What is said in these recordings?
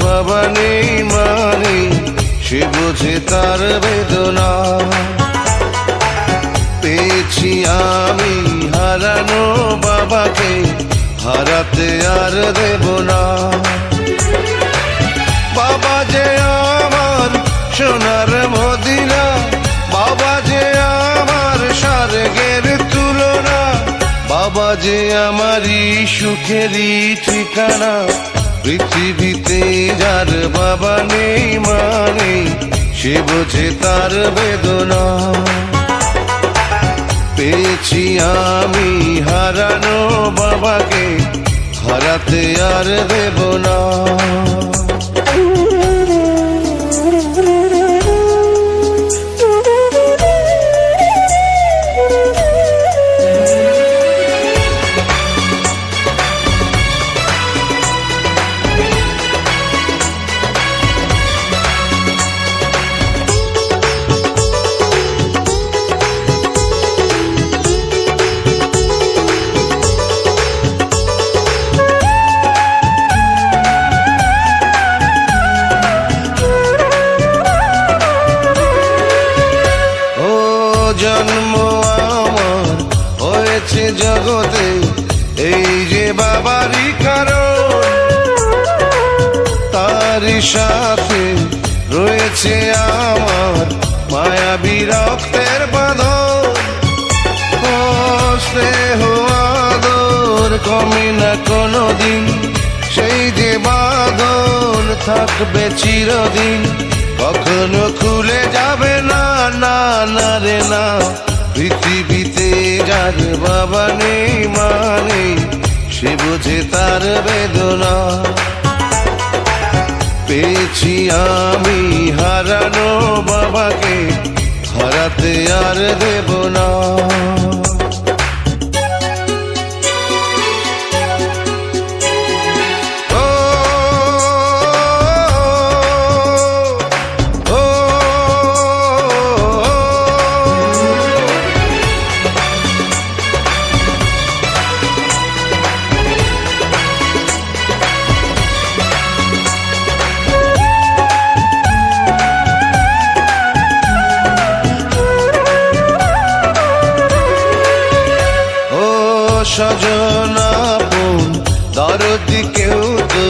বাবা নেই মানে সে বোঝে তার বেদনা। পেয়েছি আমি হারানো বাবাকে, হারাতে আর দেব না। বাবা যে আমার সোনার মদিনা, বাবা যে আমার স্বর্গের তুলনা, বাবা যে আমারই সুখেরই ঠিকানা। পৃথিবীতে যার বাবা নেই মানে সে বোঝে তার বেদনা। পেয়েছি আমি হারানো বাবাকে, হারাতে আর দেব না। জন্ম আমার হয়েছে জগতে এই যে বাবারই কারণ, তারই সাথে রয়েছে আমার মায়াবী রক্তের বাঁধন। ও স্নেহ আদর কমে না কোনোদিন, সেই যে বাঁধন থাকবে চিরদিন, কখনো খুলে যাবে না, না না রে না। পৃথিবীতে যার বাবা নেই মানে সে বোঝে তার বেদনা। পেয়েছি আমি হারানো বাবাকে, হারাতে আর দেব না। স্বজন আপন দরদি কেউ তো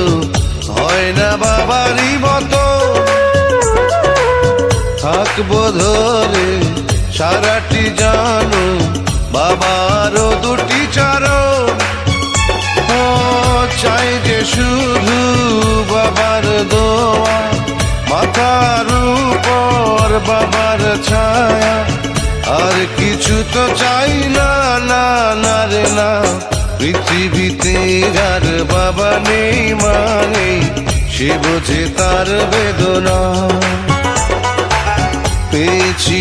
হয় না বাবারই মতো। থাকবো ধরে সারাটি জানো বাবারও দুটি চরণ। ও চাই যে শুধু বাবার দোয়া, মাথার উপর বাবার ছায়া, আর কিছু তো চাই না, না না রে না। পৃথিবীতে যার বাবা নেই মানে সে বোঝে তার বেদনা। পেয়েছি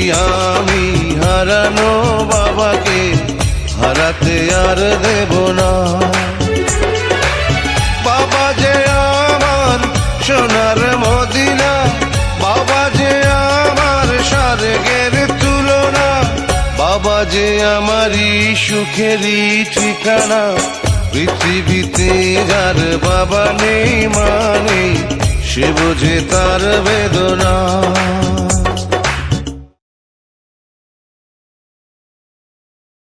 আমি হারানো বাবাকে, হারাতে আর দেব না। বাবা যে আমার সোনার মদিনা, বাবা যে আমার স্বর্গের তুলনা, বাবা যে আমারই সুখেরই ঠিকানা। পৃথিবীতে যার বাবা নেই মানে সে বোঝে তার বেদনা।